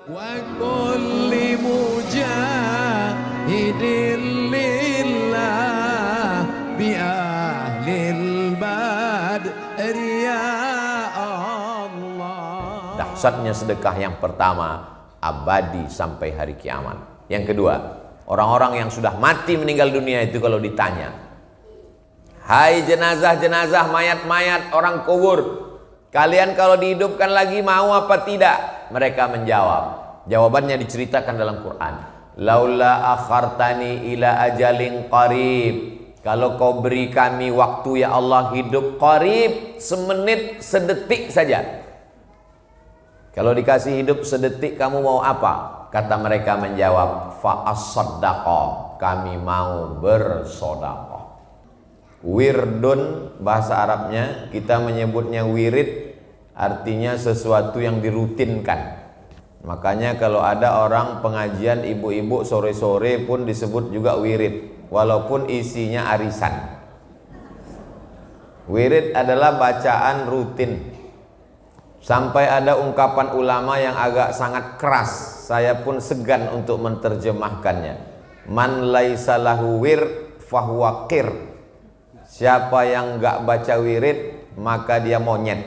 وكل مجاهد لله بأهل البدر يا الله. Dahsyatnya sedekah yang pertama abadi sampai hari kiamat. Yang kedua, orang-orang yang sudah mati meninggal dunia itu kalau ditanya, hai jenazah-jenazah, mayat-mayat orang kubur, kalian kalau dihidupkan lagi mau apa tidak? Mereka menjawab. Jawabannya diceritakan dalam Quran. Laula akhartani ila ajalin qarib. Kalau kau beri kami waktu ya Allah hidup qarib, semenit, sedetik saja. Kalau dikasih hidup sedetik kamu mau apa? Kata mereka menjawab, fa as-sadaqah, kami mau bersodaqah. Wirdun bahasa Arabnya kita menyebutnya wirid, artinya sesuatu yang dirutinkan. Makanya kalau ada orang pengajian ibu-ibu sore-sore pun disebut juga wirid, walaupun isinya arisan. Wirid adalah bacaan rutin. Sampai ada ungkapan ulama yang agak sangat keras, saya pun segan untuk menerjemahkannya. Man laisa lahu wir fahuwa qir. Siapa yang enggak baca wirid maka dia monyet.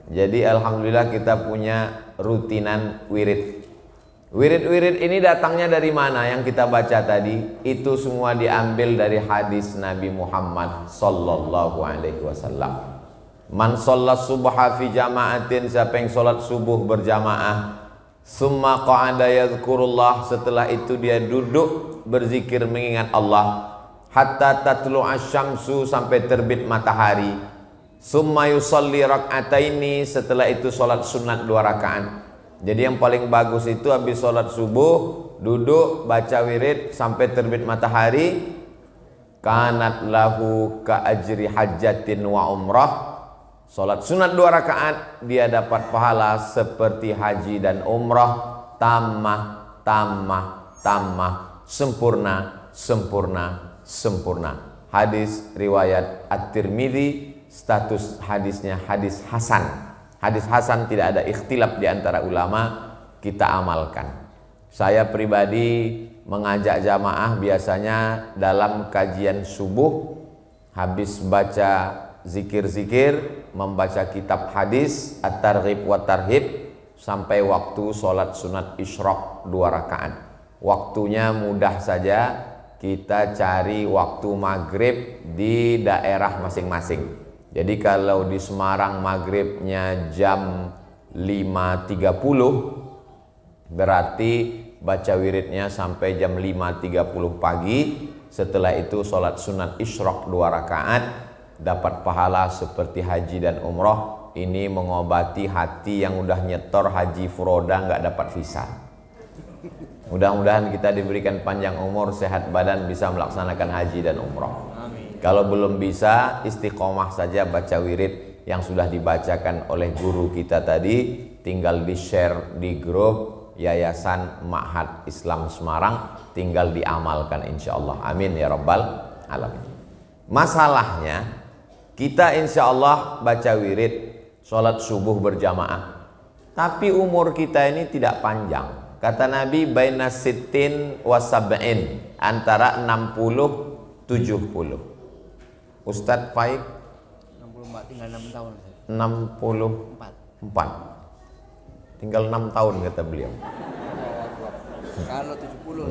Jadi alhamdulillah kita punya rutinan wirid. Wirid-wirid ini datangnya dari mana yang kita baca tadi? Itu semua diambil dari hadis Nabi Muhammad sallallahu alaihi wasallam. Man shollat subha fi jama'atin, siapa yang sholat subuh berjamaah, summa qa'ada yadhkurullah, setelah itu dia duduk berzikir mengingat Allah, hatta tatlu asyamsu, sampai terbit matahari, summa yusalli rak'ataini, setelah itu sholat sunat 2 rakaat. Jadi yang paling bagus itu habis sholat subuh duduk baca wirid sampai terbit matahari, kanat lahu ka ajri hajjatin wa umrah. Sholat sunat 2 rakaat dia dapat pahala seperti haji dan umrah, tamah, tamah, tamah, sempurna, sempurna, sempurna. Hadis riwayat At-Tirmidzi, status hadisnya hadis hasan. Hadis hasan tidak ada ikhtilaf di antara ulama, kita amalkan. Saya pribadi mengajak jamaah biasanya dalam kajian subuh, habis baca zikir-zikir, membaca kitab hadis At-Targhib wa Tarhib, sampai waktu sholat sunat isyraq 2 rakaat. Waktunya mudah saja, kita cari waktu maghrib di daerah masing-masing. Jadi kalau di Semarang maghribnya jam 5.30, berarti baca wiridnya sampai jam 5.30 pagi. Setelah itu sholat sunat isyraq 2 rakaat, dapat pahala seperti haji dan umroh. Ini mengobati hati yang udah nyetor haji furoda nggak dapat visa. Mudah-mudahan kita diberikan panjang umur, sehat badan, bisa melaksanakan haji dan umroh. Amin. Kalau belum bisa, istiqomah saja baca wirid yang sudah dibacakan oleh guru kita tadi, tinggal di share di grup Yayasan Ma'had Islam Semarang, tinggal diamalkan insyaallah. Amin ya rabbal alamin. Masalahnya kita insya Allah baca wirid, sholat subuh berjamaah, tapi umur kita ini tidak panjang. Kata Nabi, baina sittin wa sab'in, antara 60 70. Ustadz Faik 64, tinggal 6 tahun. 64, tinggal 6 tahun kata beliau. Kalau 70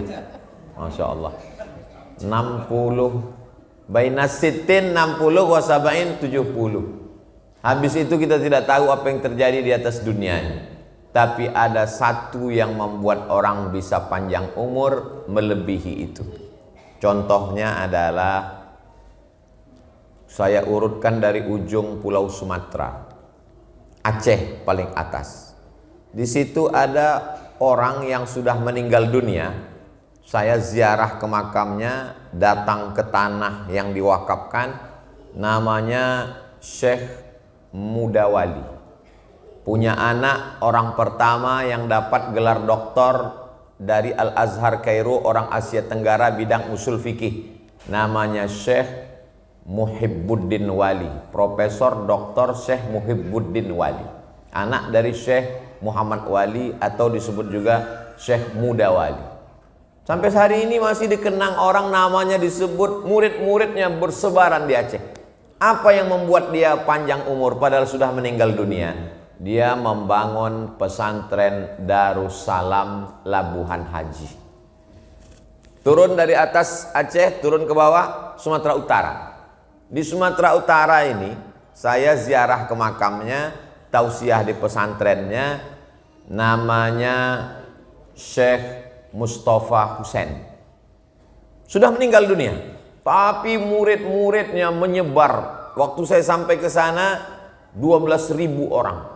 60, Masya Allah, 60, baina sittin 60 wa sab'in 70. Habis itu kita tidak tahu apa yang terjadi di atas dunia ini. Tapi ada satu yang membuat orang bisa panjang umur melebihi itu. Contohnya adalah, saya urutkan dari ujung pulau Sumatera, Aceh paling atas. Di situ ada orang yang sudah meninggal dunia. Saya ziarah ke makamnya, datang ke tanah yang diwakafkan, namanya Syekh Mudawali. Punya anak orang pertama yang dapat gelar doktor dari Al-Azhar Kairo, orang Asia Tenggara, bidang usul fikih. Namanya Syekh Muhibbuddin Wali, Profesor Dr. Syekh Muhibbuddin Wali. Anak dari Syekh Muhammad Wali atau disebut juga Syekh Muda Wali. Sampai hari ini masih dikenang orang, namanya disebut, murid-muridnya bersebaran di Aceh. Apa yang membuat dia panjang umur padahal sudah meninggal dunia? Dia membangun pesantren Darussalam Labuhan Haji. Turun dari atas Aceh, turun ke bawah Sumatera Utara. Di Sumatera Utara ini saya ziarah ke makamnya, tausiah di pesantrennya, namanya Syekh Mustafa Husain. Sudah meninggal dunia, tapi murid-muridnya menyebar. Waktu saya sampai ke sana 12.000 orang.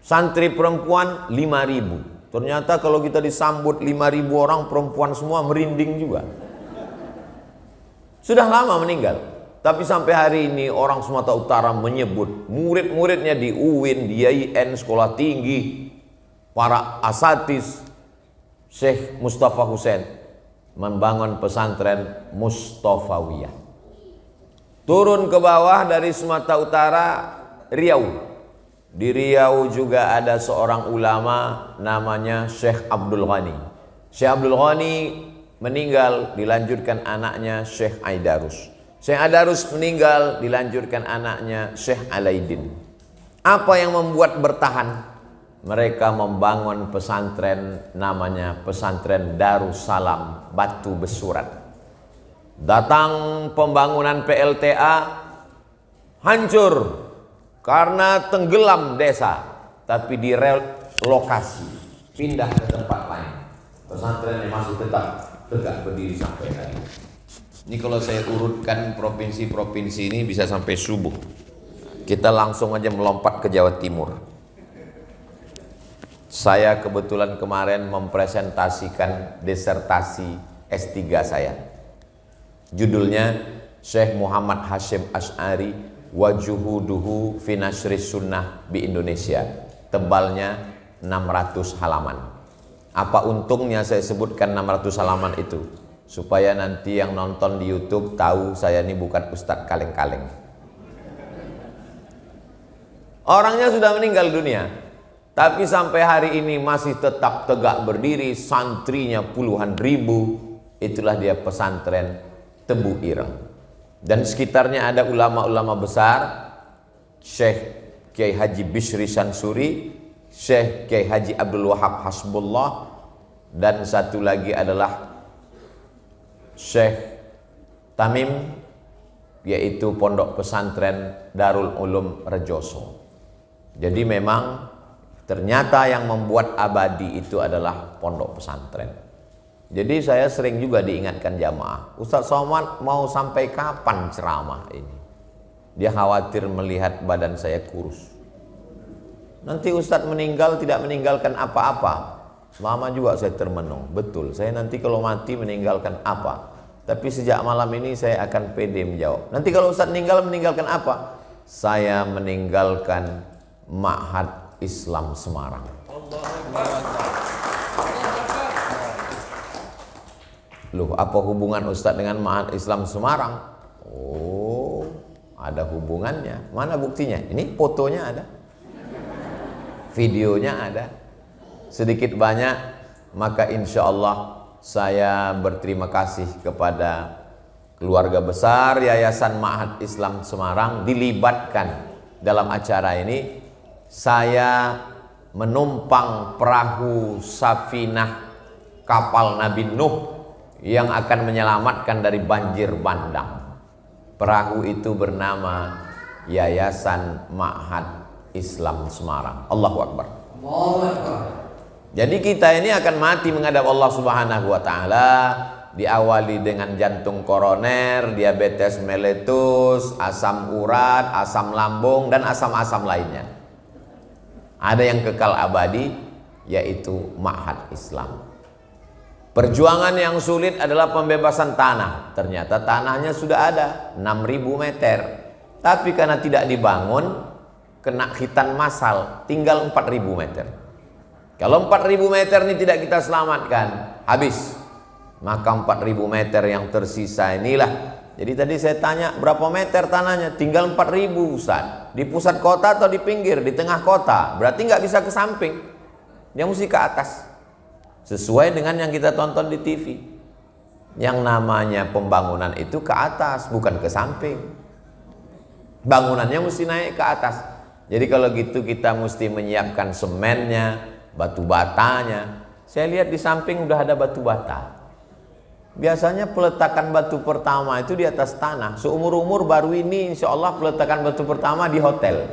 Santri perempuan 5.000. Ternyata kalau kita disambut 5.000 orang perempuan semua merinding juga. Sudah lama meninggal, tapi sampai hari ini orang Sumatera Utara menyebut murid-muridnya di UIN, di IAIN, sekolah tinggi, para asatis, Syekh Mustafa Husain membangun pesantren Mustafawiyah. Turun ke bawah dari Sumatera Utara, Riau. Di Riau juga ada seorang ulama namanya Syekh Abdul Ghani. Syekh Abdul Ghani meninggal, dilanjutkan anaknya Syekh Aidarus. Syekh Aidarus meninggal, dilanjutkan anaknya Syekh Alaidin. Apa yang membuat bertahan? Mereka membangun pesantren namanya pesantren Darussalam Batu Besurat. Datang pembangunan PLTA, hancur karena tenggelam desa, tapi direlokasi, pindah ke tempat lain. Pesantrennya masih tetap tegak berdiri sampai hari ini. Ini kalau saya urutkan provinsi-provinsi ini bisa sampai subuh. Kita langsung aja melompat ke Jawa Timur. Saya kebetulan kemarin mempresentasikan disertasi S3 saya. Judulnya Syekh Muhammad Hashim Asy'ari wa Juhuduhu fi Nashris Sunnah bi Indonesia. Tebalnya 600 halaman. Apa untungnya saya sebutkan 600 halaman itu? Supaya nanti yang nonton di YouTube tahu saya ini bukan ustadz kaleng-kaleng. Orangnya sudah meninggal dunia, tapi sampai hari ini masih tetap tegak berdiri, santrinya puluhan ribu. Itulah dia pesantren Tebu Ireng. Dan sekitarnya ada ulama-ulama besar, Syekh Kiai Haji Bishri Shansuri, Syekh Kiai Haji Abdul Wahab Hasbullah, dan satu lagi adalah Syekh Tamim, yaitu pondok pesantren Darul Ulum Rejoso. Jadi memang ternyata yang membuat abadi itu adalah pondok pesantren. Jadi saya sering juga diingatkan jamaah, Ustadz Somad mau sampai kapan ceramah ini? Dia khawatir melihat badan saya kurus. Nanti Ustadz meninggal tidak meninggalkan apa-apa. Lama juga saya termenung, betul. Saya nanti kalau mati meninggalkan apa? Tapi sejak malam ini saya akan pede menjawab. Nanti kalau Ustadz meninggal, meninggalkan apa? Saya meninggalkan Ma'had Islam Semarang. Loh, apa hubungan Ustadz dengan Ma'had Islam Semarang? Oh, ada hubungannya. Mana buktinya? Ini fotonya ada, videonya ada, sedikit banyak. Maka insya Allah saya berterima kasih kepada keluarga besar Yayasan Ma'had Islam Semarang dilibatkan dalam acara ini. Saya menumpang perahu safinah kapal Nabi Nuh yang akan menyelamatkan dari banjir bandang. Perahu itu bernama Yayasan Ma'had Islam Semarang. Allahu Akbar. Jadi kita ini akan mati menghadap Allah Subhanahu wa taala, diawali dengan jantung koroner, diabetes meletus, asam urat, asam lambung, dan asam-asam lainnya. Ada yang kekal abadi, yaitu Ma'had Islam. Perjuangan yang sulit adalah pembebasan tanah. Ternyata tanahnya sudah ada 6.000 meter, tapi karena tidak dibangun, kena khitan massal, tinggal 4.000 meter. Kalau 4.000 meter ini tidak kita selamatkan, habis. Maka 4.000 meter yang tersisa inilah Jadi tadi saya tanya berapa meter tanahnya, tinggal 4.000 Ustaz. Di pusat kota atau di pinggir, di tengah kota, berarti nggak bisa ke samping, dia mesti ke atas. Sesuai dengan yang kita tonton di TV. Yang namanya pembangunan itu ke atas, bukan ke samping. Bangunannya mesti naik ke atas. Jadi kalau gitu kita mesti menyiapkan semennya, batu batanya. Saya lihat di samping udah ada batu bata. Biasanya peletakan batu pertama itu di atas tanah. Seumur-umur baru ini insya Allah peletakan batu pertama di hotel.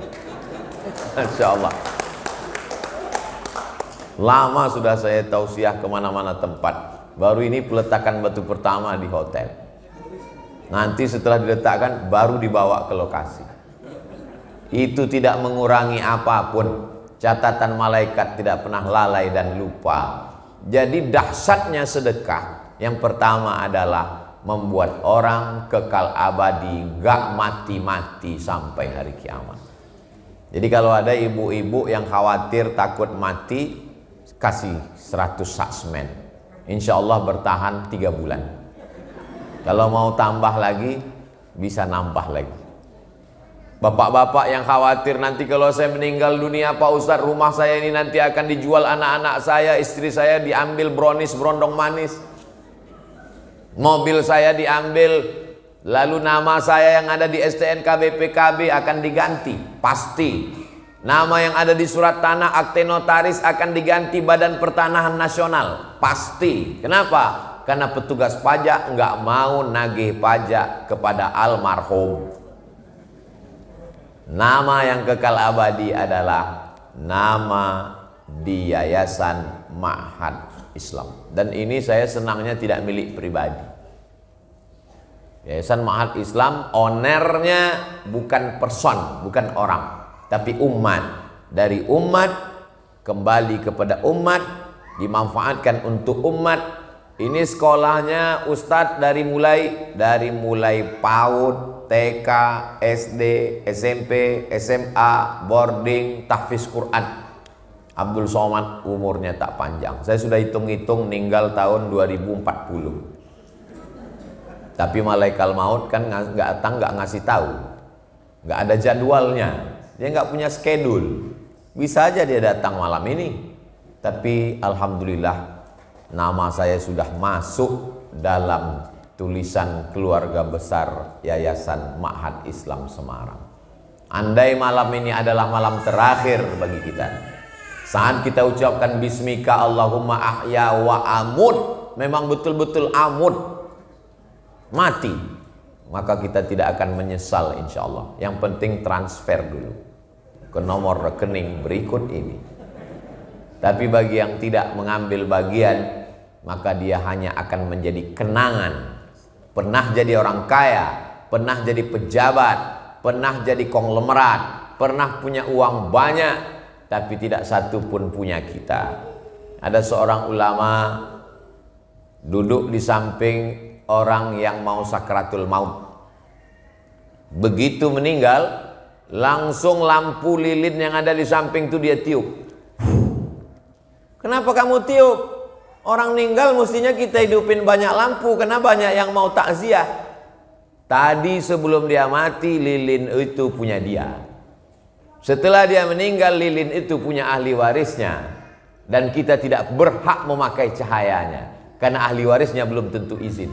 Insya Allah. Lama sudah saya tausiah kemana-mana tempat. Baru ini peletakan batu pertama di hotel. Nanti setelah diletakkan baru dibawa ke lokasi. Itu tidak mengurangi apapun. Catatan malaikat tidak pernah lalai dan lupa. Jadi dahsyatnya sedekah. Yang pertama adalah membuat orang kekal abadi, gak mati-mati sampai hari kiamat. Jadi kalau ada ibu-ibu yang khawatir takut mati, kasih 100 sak semen. Insya Allah bertahan 3 bulan. Kalau mau tambah lagi, bisa nambah lagi. Bapak-bapak yang khawatir nanti kalau saya meninggal dunia Pak Ustadz, rumah saya ini nanti akan dijual anak-anak saya, istri saya diambil brownies berondong manis, mobil saya diambil, lalu nama saya yang ada di STNK BPKB akan diganti, pasti. Nama yang ada di surat tanah akte notaris akan diganti Badan Pertanahan Nasional, pasti. Kenapa? Karena petugas pajak nggak mau nagih pajak kepada almarhum. Nama yang kekal abadi adalah nama di Yayasan Ma'had Islam. Dan ini saya senangnya tidak milik pribadi. Yayasan Ma'had Islam, ownernya bukan person, bukan orang, tapi umat. Dari umat kembali kepada umat, dimanfaatkan untuk umat. Ini sekolahnya Ustadz dari mulai PAUD, TK, SD, SMP, SMA, boarding, tahfiz Quran. Abdul Somad umurnya tak panjang. Saya sudah hitung-hitung meninggal tahun 2040. Tapi malaikat maut kan nggak datang, nggak ngasih tahu, nggak ada jadwalnya, dia nggak punya schedule. Bisa aja dia datang malam ini, tapi alhamdulillah nama saya sudah masuk dalam tulisan keluarga besar Yayasan Ma'had Islam Semarang. Andai malam ini adalah malam terakhir bagi kita, saat kita ucapkan bismika Allahumma ahya wa amut, memang betul-betul amut, mati, maka kita tidak akan menyesal insya Allah. Yang penting transfer dulu ke nomor rekening berikut ini. Tapi bagi yang tidak mengambil bagian, maka dia hanya akan menjadi kenangan. Pernah jadi orang kaya, pernah jadi pejabat, pernah jadi konglomerat, pernah punya uang banyak, tapi tidak satu pun punya kita. Ada seorang ulama duduk di samping orang yang mau sakratul maut. Begitu meninggal, langsung lampu lilin yang ada di samping itu dia tiup. Kenapa kamu tiup? Orang meninggal mestinya kita hidupin banyak lampu, karena banyak yang mau takziah. Tadi sebelum dia mati, lilin itu punya dia. Setelah dia meninggal, lilin itu punya ahli warisnya. Dan kita tidak berhak memakai cahayanya, karena ahli warisnya belum tentu izin.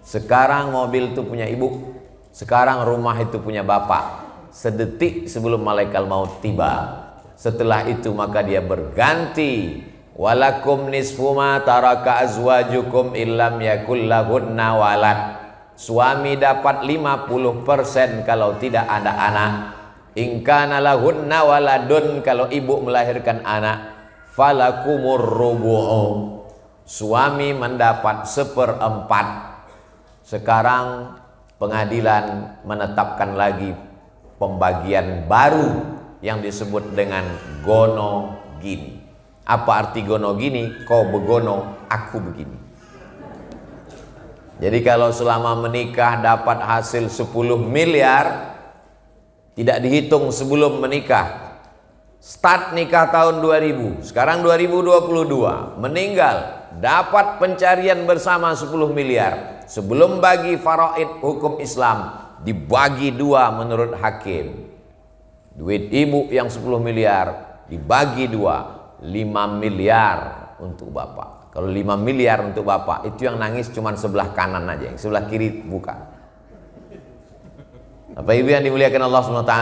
Sekarang mobil itu punya ibu, sekarang rumah itu punya bapak. Sedetik sebelum malaikat maut tiba, setelah itu maka dia berganti. Walakum nisfu ma taraka azwajukum illam yakul lahunna walad. Suami dapat 50% kalau tidak ada anak. In kana lahunna waladun, kalau ibu melahirkan anak, falakumur rubu'u. Suami mendapat 1/4. Sekarang pengadilan menetapkan lagi pembagian baru yang disebut dengan gono gini. Apa arti gono gini? Kau begono, aku begini. Jadi kalau selama menikah dapat hasil 10 miliar, tidak dihitung sebelum menikah. Start nikah tahun 2000, sekarang 2022, meninggal dapat pencarian bersama 10 miliar. Sebelum bagi faraid hukum Islam, dibagi 2 menurut hakim. Duit ibu yang 10 miliar dibagi 2, 5 miliar untuk bapak. Kalau 5 miliar untuk bapak, itu yang nangis cuma sebelah kanan aja, yang sebelah kiri buka. Bapak Ibu yang dimuliakan Allah SWT.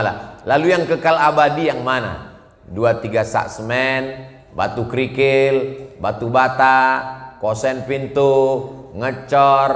Lalu yang kekal abadi yang mana? 2-3 sak semen, batu kerikil, batu bata, kosen pintu, ngecor,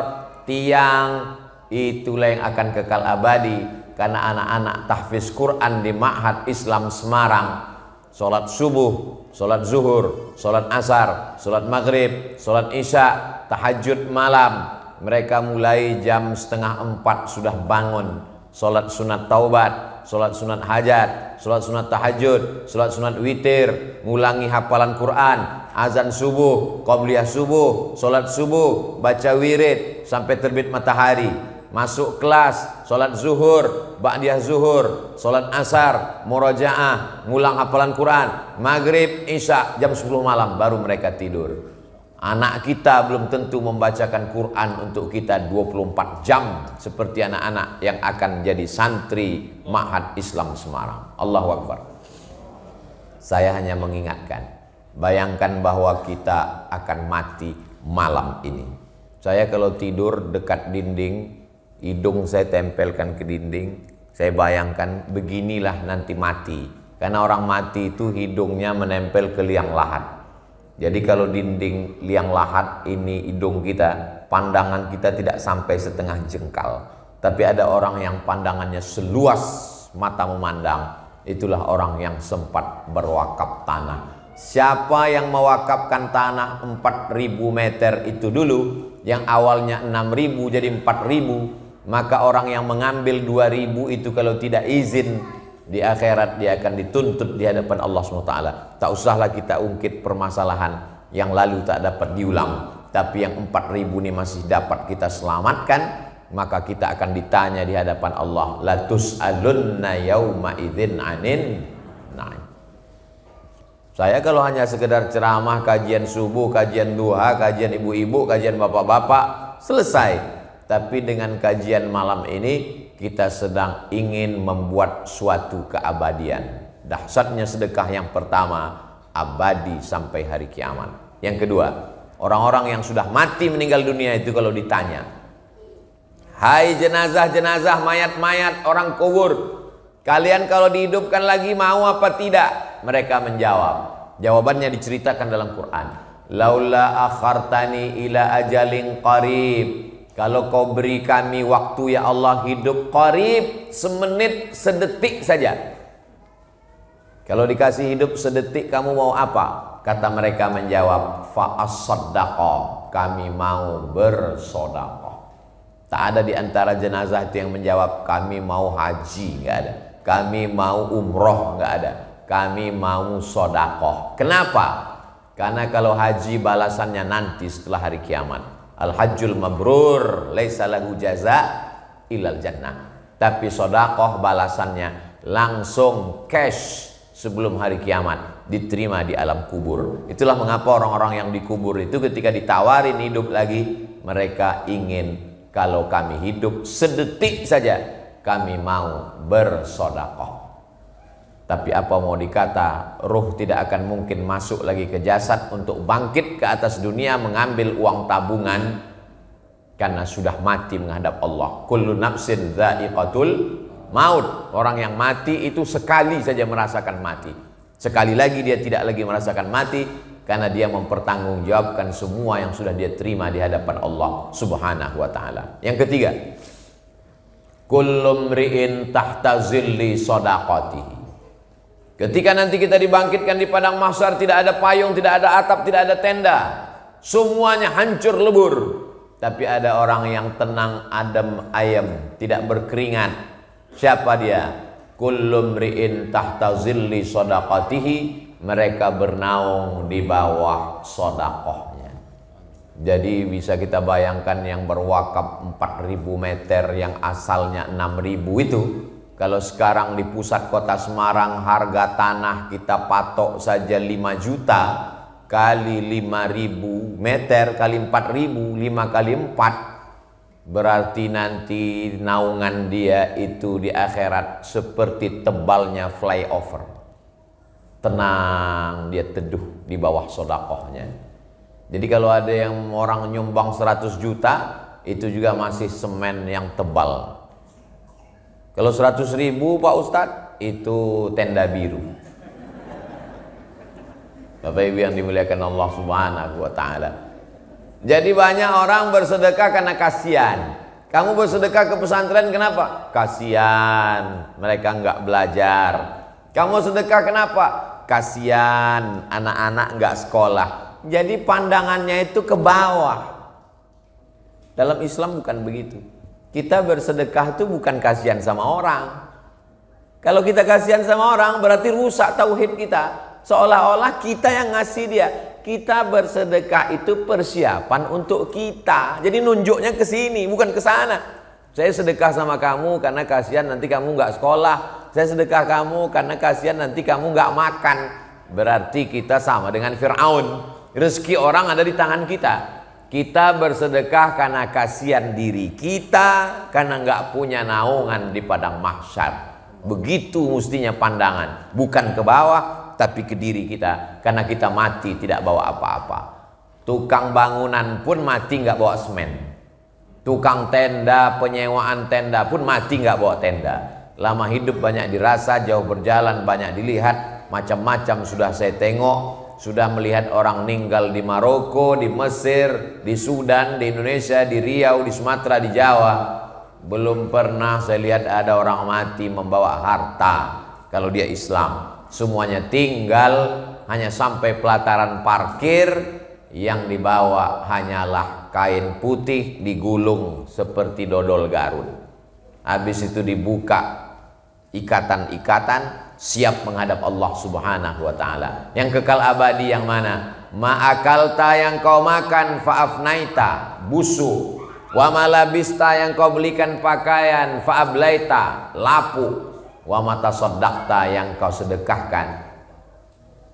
tiang, itulah yang akan kekal abadi. Karena anak-anak tahfiz Quran di Ma'had Islam Semarang, sholat subuh, sholat zuhur, sholat asar, sholat maghrib, sholat isya, tahajud malam, mereka mulai jam 3:30 sudah bangun, sholat sunat taubat, sholat sunat hajat, sholat sunat tahajud, sholat sunat witir, ngulangi hafalan Quran, azan subuh, qobliyah subuh, sholat subuh, baca wirid sampai terbit matahari, masuk kelas, sholat zuhur, ba'diyah zuhur, sholat asar, murajaah, ngulang hafalan Quran, maghrib, isya, jam 10 malam baru mereka tidur. Anak kita belum tentu membacakan Quran untuk kita 24 jam seperti anak-anak yang akan jadi santri Ma'had Islam Semarang. Allahu Akbar. Saya hanya mengingatkan, bayangkan bahwa kita akan mati malam ini. Saya kalau tidur dekat dinding, hidung saya tempelkan ke dinding, saya bayangkan beginilah nanti mati. Karena orang mati itu hidungnya menempel ke liang lahat. Jadi kalau dinding liang lahat ini hidung kita, pandangan kita tidak sampai setengah jengkal. Tapi ada orang yang pandangannya seluas mata memandang, itulah orang yang sempat berwakaf tanah. Siapa yang mewakafkan tanah 4.000 meter itu dulu, yang awalnya 6.000 jadi 4.000, maka orang yang mengambil 2.000 itu kalau tidak izin, di akhirat dia akan dituntut di hadapan Allah SWT. Tak usahlah kita ungkit permasalahan yang lalu tak dapat diulang, tapi yang 4.000 ini masih dapat kita selamatkan, maka kita akan ditanya di hadapan Allah. La tus'alunna yauma idzin anin na'im. Saya kalau hanya sekedar ceramah, kajian subuh, kajian duha, kajian ibu-ibu, kajian bapak-bapak, selesai. Tapi dengan kajian malam ini kita sedang ingin membuat suatu keabadian. Dahsyatnya sedekah yang pertama, abadi sampai hari kiamat. Yang kedua, orang-orang yang sudah mati meninggal dunia itu kalau ditanya, hai jenazah-jenazah, mayat-mayat orang kubur, kalian kalau dihidupkan lagi mau apa tidak? Mereka menjawab. Jawabannya diceritakan dalam Quran. Laula akhartani ila ajalin qarib. Kalau kau beri kami waktu ya Allah hidup qarib, semenit, sedetik saja. Kalau dikasih hidup sedetik kamu mau apa? Kata mereka menjawab, fa'as-saddaqa, kami mau bersedekah. Tak ada di antara jenazah itu yang menjawab kami mau haji, enggak ada. Kami mau umroh, enggak ada. Kami mau sedekah. Kenapa? Karena kalau haji balasannya nanti setelah hari kiamat. Al-hajjul mabrur laisa lahu jaza ilal jannah. Tapi sedekah balasannya langsung cash sebelum hari kiamat, diterima di alam kubur. Itulah mengapa orang-orang yang dikubur itu ketika ditawarin hidup lagi, mereka ingin kalau kami hidup sedetik saja kami mau bersedekah. Tapi apa mau dikata, ruh tidak akan mungkin masuk lagi ke jasad untuk bangkit ke atas dunia mengambil uang tabungan, karena sudah mati menghadap Allah. Kullu nafsin dha'iqatul maut. Orang yang mati itu sekali saja merasakan mati. Sekali lagi dia tidak lagi merasakan mati, karena dia mempertanggungjawabkan semua yang sudah dia terima di hadapan Allah Subhanahu wa ta'ala. Yang ketiga, kullu mri'in tahta zilli shadaqatihi. Ketika nanti kita dibangkitkan di padang mahsyar, tidak ada payung, tidak ada atap, tidak ada tenda, semuanya hancur lebur. Tapi ada orang yang tenang, adem, ayem, tidak berkeringat. Siapa dia? Kullu mri'in tahta zilli shadaqatihi. Mereka bernaung di bawah sedekahnya. Jadi bisa kita bayangkan yang berwakaf 4.000 meter yang asalnya 6.000 itu, kalau sekarang di pusat kota Semarang harga tanah kita patok saja 5 juta, kali 5.000 meter kali 4.000, 5 kali 4, berarti nanti naungan dia itu di akhirat seperti tebalnya flyover. Tenang, dia teduh di bawah sodakohnya. Jadi kalau ada yang orang nyumbang 100 juta, itu juga masih semen yang tebal. Kalau 100.000 Pak Ustadz, itu tenda biru. Bapak Ibu yang dimuliakan Allah Subhanahu wa Ta'ala. Jadi banyak orang bersedekah karena kasihan. Kamu bersedekah ke pesantren kenapa? Kasihan mereka nggak belajar. Kamu sedekah kenapa? Kasihan anak-anak nggak sekolah. Jadi pandangannya itu ke bawah. Dalam Islam bukan begitu. Kita bersedekah itu bukan kasihan sama orang. Kalau kita kasihan sama orang berarti rusak tauhid kita. Seolah-olah kita yang ngasih dia. Kita bersedekah itu persiapan untuk kita. Jadi nunjuknya ke sini, bukan ke sana. Saya sedekah sama kamu karena kasihan nanti kamu nggak sekolah. Saya sedekah kamu karena kasihan nanti kamu nggak makan. Berarti kita sama dengan Fir'aun. Rezeki orang ada di tangan kita. Kita bersedekah karena kasihan diri kita, karena nggak punya naungan di padang mahsyar. Begitu mestinya pandangan, bukan ke bawah tapi ke diri kita, karena kita mati tidak bawa apa-apa. Tukang bangunan pun mati nggak bawa semen. Tukang tenda, penyewaan tenda pun mati nggak bawa tenda. Lama hidup banyak dirasa, jauh berjalan banyak dilihat, macam-macam sudah saya tengok. Sudah melihat orang meninggal di Maroko, di Mesir, di Sudan, di Indonesia, di Riau, di Sumatera, di Jawa. Belum pernah saya lihat ada orang mati membawa harta kalau dia Islam. Semuanya tinggal, hanya sampai pelataran parkir, yang dibawa hanyalah kain putih digulung seperti dodol Garut. Habis itu dibuka ikatan-ikatan, siap menghadap Allah Subhanahu wa Ta'ala. Yang kekal abadi yang mana? Ma'akalta, yang kau makan, fa'afnaita, busuk. Wa malabista, yang kau belikan pakaian, fa'ablaita, lapuk. Wa matasaddaqta, yang kau sedekahkan,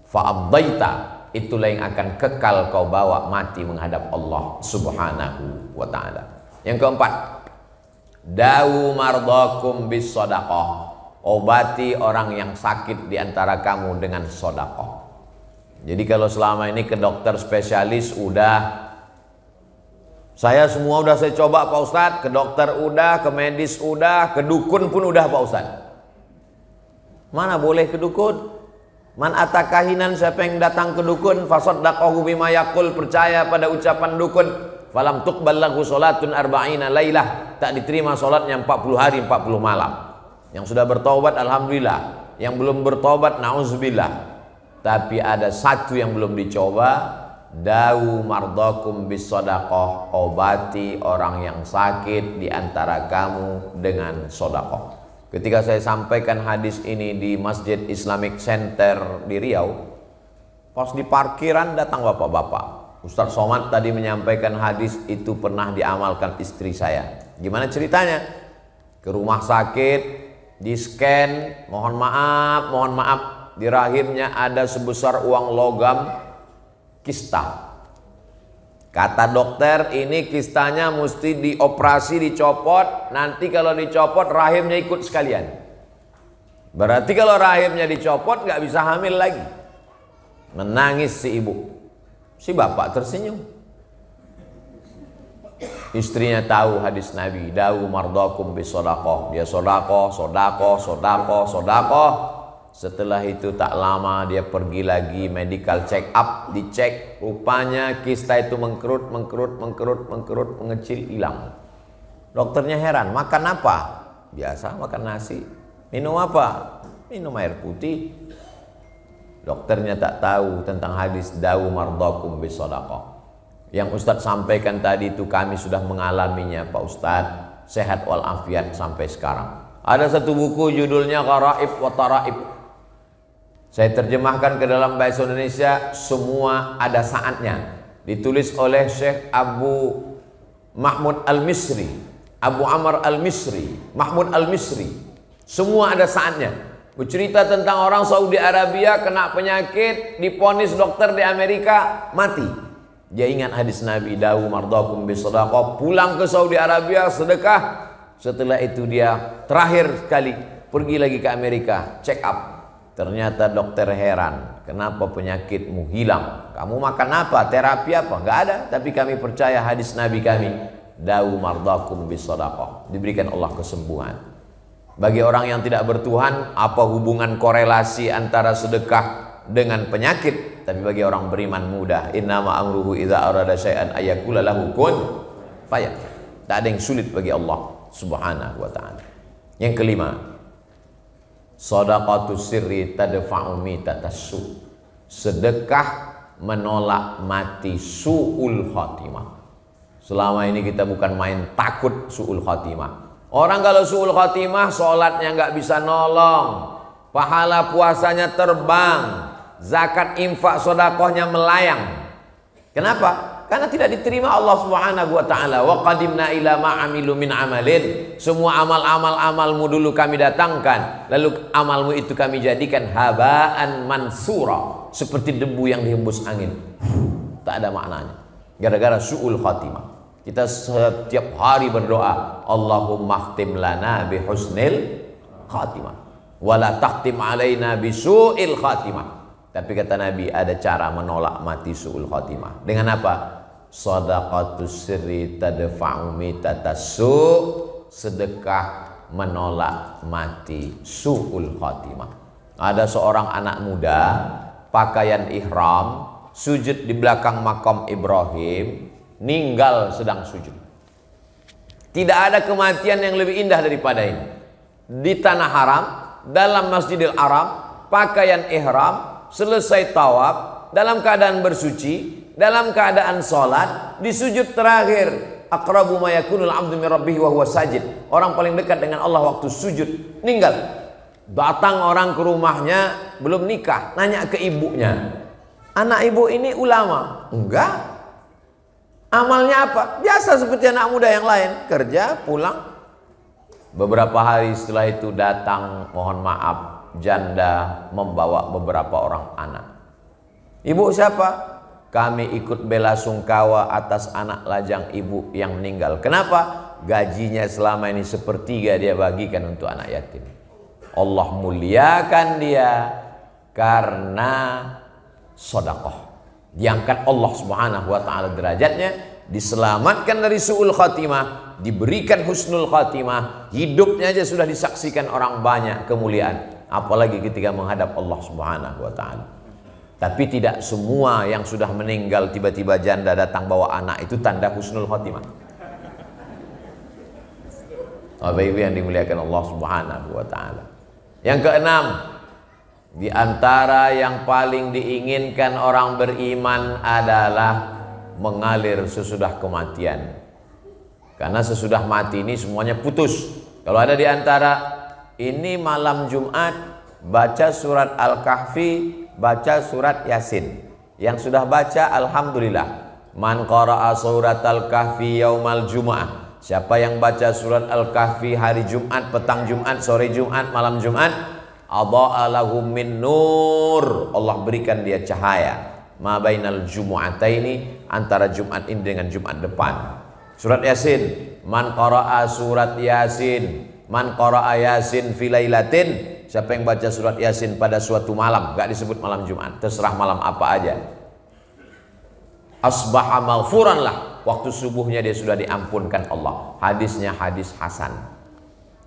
fa'abdaita, itulah yang akan kekal kau bawa mati menghadap Allah Subhanahu wa Ta'ala. Yang keempat, dawu mardakum bis sadaqah, obati orang yang sakit di antara kamu dengan sedekah. Jadi kalau selama ini ke dokter spesialis udah, saya semua udah saya coba Pak Ustadz, ke dokter udah, ke medis udah, ke dukun pun udah Pak Ustadz. Mana boleh ke dukun? Man atakahinan, siapa yang datang ke dukun, fasaddaqahu bima yaqul, percaya pada ucapan dukun, falam tuqbal lahu salatun arba'ina lailah, tak diterima salatnya 40 hari 40 malam. Yang sudah bertobat alhamdulillah, yang belum bertobat na'udzubillah. Tapi ada satu yang belum dicoba, dawu mardakum bis sadaqah, obati orang yang sakit di antara kamu dengan sedekah. Ketika saya sampaikan hadis ini di Masjid Islamic Center di Riau, pas di parkiran datang bapak-bapak. Ustadz Somad tadi menyampaikan hadis itu pernah diamalkan istri saya. Gimana ceritanya? Ke rumah sakit, di scan, mohon maaf, di rahimnya ada sebesar uang logam kista. Kata dokter, ini kistanya mesti dioperasi, dicopot. Nanti kalau dicopot rahimnya ikut sekalian. Berarti kalau rahimnya dicopot nggak bisa hamil lagi. Menangis si ibu. Si bapak tersenyum. Istrinya tahu hadis Nabi, dawu mardakum bis sadaqah. Dia sodakoh. Setelah itu tak lama dia pergi lagi medical check up, dicek, rupanya kista itu mengkerut, mengecil, hilang. Dokternya heran, makan apa? Biasa makan nasi. Minum apa? Minum air putih. Dokternya tak tahu tentang hadis dawu mardakum bis sadaqah. Yang Ustadz sampaikan tadi itu kami sudah mengalaminya Pak Ustadz, sehat walafiat sampai sekarang. Ada satu buku judulnya Gharaib wa Taraib. Saya terjemahkan ke dalam bahasa Indonesia, semua ada saatnya. Ditulis oleh Syekh Abu Mahmud Al-Misri, Abu Amr Al-Misri, Mahmud Al-Misri. Semua ada saatnya. Bercerita tentang orang Saudi Arabia kena penyakit, diponis dokter di Amerika mati. Dia ingat hadis Nabi, dawu mardakum bisadaqah, pulang ke Saudi Arabia sedekah. Setelah itu dia terakhir sekali pergi lagi ke Amerika, check up. Ternyata dokter heran, kenapa penyakitmu hilang? Kamu makan apa? Terapi apa? Enggak ada. Tapi kami percaya hadis Nabi kami, dawu mardakum bisadaqah. Diberikan Allah kesembuhan. Bagi orang yang tidak bertuhan, apa hubungan korelasi antara sedekah dengan penyakit? Tapi bagi orang beriman mudah, innama amruhu idza arada syai'an ayaqula lahu kun fayakun. Tak ada yang sulit bagi Allah Subhanahu wa ta'ala. Yang kelima, shadaqatus sirri tadfa'u mitatassu. Sedekah menolak mati su'ul khatimah. Selama ini kita bukan main takut su'ul khatimah. Orang kalau su'ul khatimah, sholatnya nggak bisa nolong, pahala puasanya terbang, zakat infak sodakohnya melayang. Kenapa? Karena tidak diterima Allah Subhanahu wa ta'ala. Wa qadimna ila ma'amilu min amalin. Semua amalmu dulu kami datangkan, lalu amalmu itu kami jadikan habaan mansura, seperti debu yang dihembus angin. Tak ada maknanya. Gara-gara su'ul khatimah. Kita setiap hari berdoa, Allahumma khtim lana bi husnil khatimah wala takhtim alaina bi su'il khatimah. Tapi kata Nabi, ada cara menolak mati su'ul khatimah. Dengan apa? Shadaqatus sirri tadfa'u mitatassu. Sedekah menolak mati su'ul khatimah. Ada seorang anak muda pakaian ihram, sujud di belakang makam Ibrahim, ninggal sedang sujud. Tidak ada kematian yang lebih indah daripada ini. Di tanah haram, dalam Masjidil Haram, pakaian ihram, selesai tawaf, dalam keadaan bersuci, dalam keadaan sholat, di sujud terakhir, aqrabu ma yakunul abdu min rabbih wa huwa sajid. Orang paling dekat dengan Allah waktu sujud, ninggal. Datang orang ke rumahnya, belum nikah, nanya ke ibunya, anak ibu ini ulama? Enggak. Amalnya apa? Biasa seperti anak muda yang lain, kerja, pulang. Beberapa hari setelah itu datang, mohon maaf, janda membawa beberapa orang anak. Ibu siapa? Kami ikut bela sungkawa atas anak lajang ibu yang meninggal. Kenapa? Gajinya selama ini sepertiga dia bagikan untuk anak yatim. Allah muliakan dia karena sedekah. Diangkat Allah Subhanahu wa ta'ala derajatnya, diselamatkan dari su'ul khatimah, diberikan husnul khatimah, hidupnya aja sudah disaksikan orang banyak kemuliaan, apalagi ketika menghadap Allah Subhanahu wa ta'ala. Tapi tidak semua yang sudah meninggal tiba-tiba janda datang bawa anak itu tanda husnul khatimah. Bapak Ibu yang dimuliakan Allah Subhanahu wa ta'ala. Yang keenam, di antara yang paling diinginkan orang beriman adalah mengalir sesudah kematian. Karena sesudah mati ini semuanya putus. Kalau ada di antara ini malam Jumat, baca surat Al-Kahfi, baca surat Yasin. Yang sudah baca, alhamdulillah. Man qara'a surat Al-Kahfi yaumal Jum'ah. Siapa yang baca surat Al-Kahfi hari Jumat, petang Jumat, sore Jumat, malam Jumat, adha'a lahum min nur, Allah berikan dia cahaya ma bainal jumu'ataini, antara Jumat ini dengan Jumat depan. Surat Yasin, man qara'a surat Yasin, man qara'a Yasin fi lailatin, siapa yang baca surat Yasin pada suatu malam, enggak disebut malam Jumat, terserah malam apa aja, asbaha maghfuran lah, waktu subuhnya dia sudah diampunkan Allah. Hadisnya hadis hasan.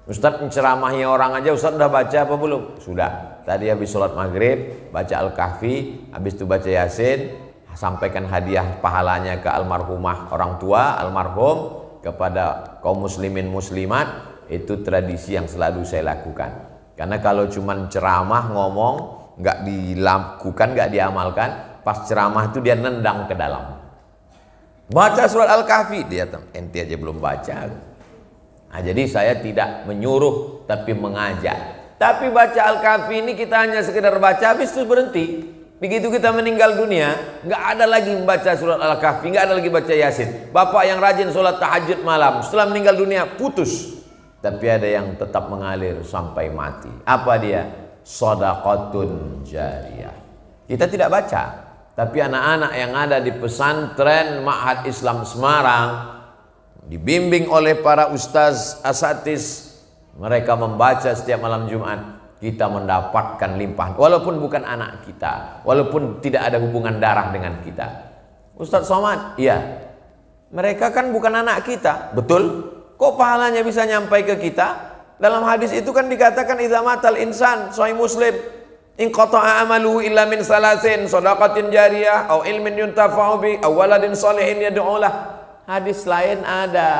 Ustaz menceramahi orang aja, Ustaz udah baca apa belum? Sudah. Tadi habis sholat maghrib baca Al-Kahfi, habis itu baca Yasin, sampaikan hadiah pahalanya ke almarhumah orang tua, almarhum, kepada kaum muslimin muslimat. Itu tradisi yang selalu saya lakukan. Karena kalau cuman ceramah ngomong, nggak dilakukan, nggak diamalkan, pas ceramah itu dia nendang ke dalam. Baca surat Al-Kahfi, dia enti aja belum baca. Nah, jadi saya tidak menyuruh tapi mengajak. Tapi baca Al-Kahfi ini kita hanya sekedar baca, habis itu berhenti. Begitu kita meninggal dunia, nggak ada lagi membaca surat Al-Kahfi, nggak ada lagi baca Yasin. Bapak yang rajin sholat tahajud malam, setelah meninggal dunia putus. Tapi ada yang tetap mengalir sampai mati. Apa dia? shadaqatun jariyah. Kita tidak baca, tapi anak-anak yang ada di pesantren Ma'had Islam Semarang dibimbing oleh para ustaz asatiz, mereka membaca setiap malam Jumat, kita mendapatkan limpahan walaupun bukan anak kita, walaupun tidak ada hubungan darah dengan kita. Ustaz Somad, iya, mereka kan bukan anak kita, betul, kok pahalanya bisa nyampai ke kita? Dalam hadis itu kan dikatakan idza matal insan, Sahih Muslim, in qata'a amaluhu illa min salasin, shadaqatin jariyah au ilmin yuntafa'u bi aw waladin shalihin yad'u lah. Hadis lain ada,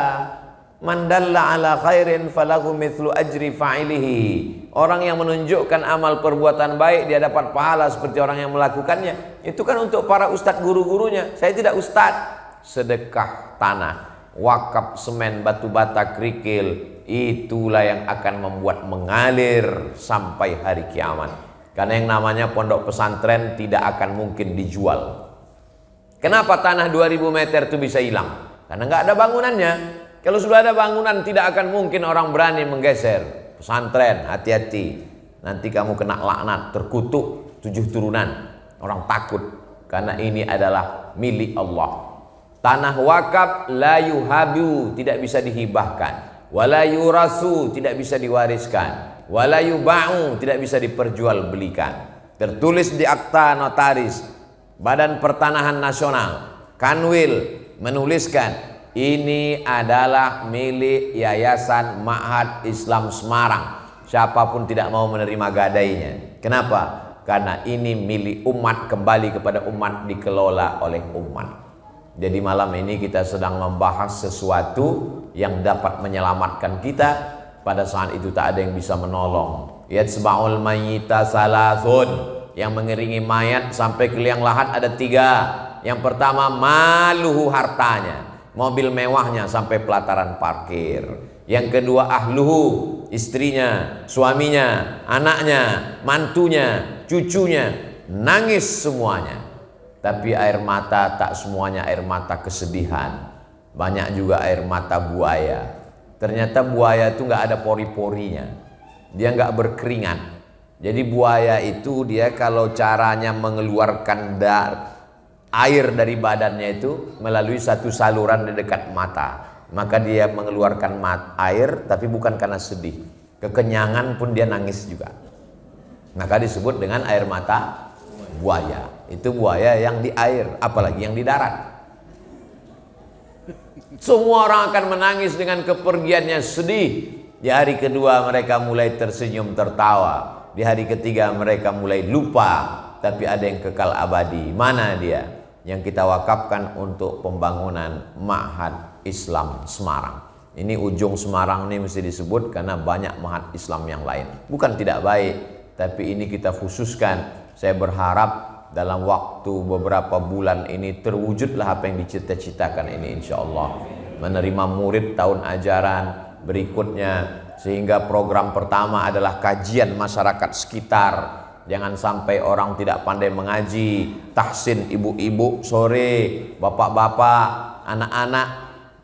man dalla ala khairin falahu mithlu ajri fa'ilihi. Orang yang menunjukkan amal perbuatan baik, dia dapat pahala seperti orang yang melakukannya. Itu kan untuk para ustadz guru-gurunya. Saya tidak ustadz. Sedekah tanah, wakaf semen, batu bata, kerikil, itulah yang akan membuat mengalir sampai hari kiamat. Karena yang namanya pondok pesantren tidak akan mungkin dijual. Kenapa tanah 2000 meter itu bisa hilang? Karena nggak ada bangunannya. Kalau sudah ada bangunan, tidak akan mungkin orang berani menggeser. Pesantren, hati-hati, nanti kamu kena laknat, terkutuk 7 turunan. Orang takut, karena ini adalah milik Allah. Tanah wakaf la yuhabu, tidak bisa dihibahkan, wala yurasu, tidak bisa diwariskan, wala yuba'u, tidak bisa diperjualbelikan. Tertulis di akta notaris Badan Pertanahan Nasional, Kanwil, menuliskan ini adalah milik Yayasan Ma'had Islam Semarang. Siapapun tidak mau menerima gadainya. Kenapa? Karena ini milik umat, kembali kepada umat, dikelola oleh umat. Jadi malam ini kita sedang membahas sesuatu yang dapat menyelamatkan kita. Pada saat itu tak ada yang bisa menolong. Yatsba'ul mayyita salasun, yang mengiringi mayat sampai ke liang lahat ada 3. Yang pertama maluhu, hartanya, mobil mewahnya sampai pelataran parkir. Yang kedua ahluhu, istrinya, suaminya, anaknya, mantunya, cucunya, nangis semuanya. Tapi air mata tak semuanya air mata kesedihan. Banyak juga air mata buaya. Ternyata buaya itu nggak ada pori-porinya. Dia nggak berkeringat. Jadi buaya itu dia kalau caranya mengeluarkan air dari badannya itu melalui satu saluran di dekat mata. Maka dia mengeluarkan air, tapi bukan karena sedih. Kekenyangan pun dia nangis juga. Maka disebut dengan air mata buaya. Itu buaya yang di air, apalagi yang di darat. Semua orang akan menangis dengan kepergiannya, sedih. Di hari kedua mereka mulai tersenyum tertawa. Di hari ketiga mereka mulai lupa. Tapi ada yang kekal abadi. Mana dia? Yang kita wakafkan untuk pembangunan Ma'had Islam Semarang. Ini ujung Semarang ini mesti disebut karena banyak Ma'had Islam yang lain. Bukan tidak baik, tapi ini kita khususkan. Saya berharap dalam waktu beberapa bulan ini terwujudlah apa yang dicita-citakan ini, insya Allah. Menerima murid tahun ajaran berikutnya, sehingga program pertama adalah kajian masyarakat sekitar. Jangan sampai orang tidak pandai mengaji, tahsin ibu-ibu sore, bapak-bapak, anak-anak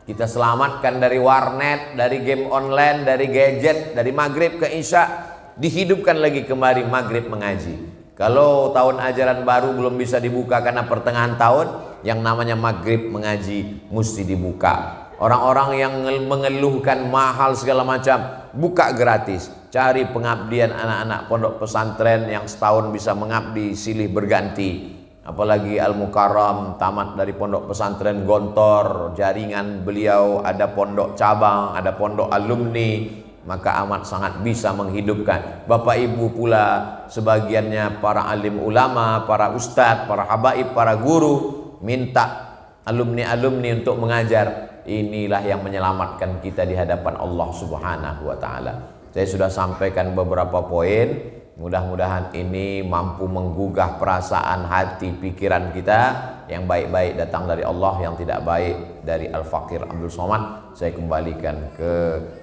kita selamatkan dari warnet, dari game online, dari gadget, dari maghrib ke isya, dihidupkan lagi kembali maghrib mengaji. Kalau tahun ajaran baru belum bisa dibuka karena pertengahan tahun, yang namanya maghrib mengaji mesti dibuka. Orang-orang yang mengeluhkan mahal segala macam, buka gratis. Cari pengabdian anak-anak pondok pesantren yang setahun bisa mengabdi silih berganti. Apalagi Al-Mukarram tamat dari pondok pesantren Gontor, jaringan beliau ada pondok cabang, ada pondok alumni, maka amat sangat bisa menghidupkan. Bapak ibu pula sebagiannya para alim ulama, para ustadz, para habaib, para guru, minta alumni-alumni untuk mengajar. Inilah yang menyelamatkan kita di hadapan Allah Subhanahu wa ta'ala. Saya sudah sampaikan beberapa poin. Mudah-mudahan ini mampu menggugah perasaan hati pikiran kita. Yang baik-baik datang dari Allah, yang tidak baik dari Al-Fakir Abdul Somad. Saya kembalikan ke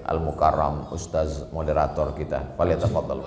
Al-Mukarram, Ustaz moderator kita. Falyatafaddal.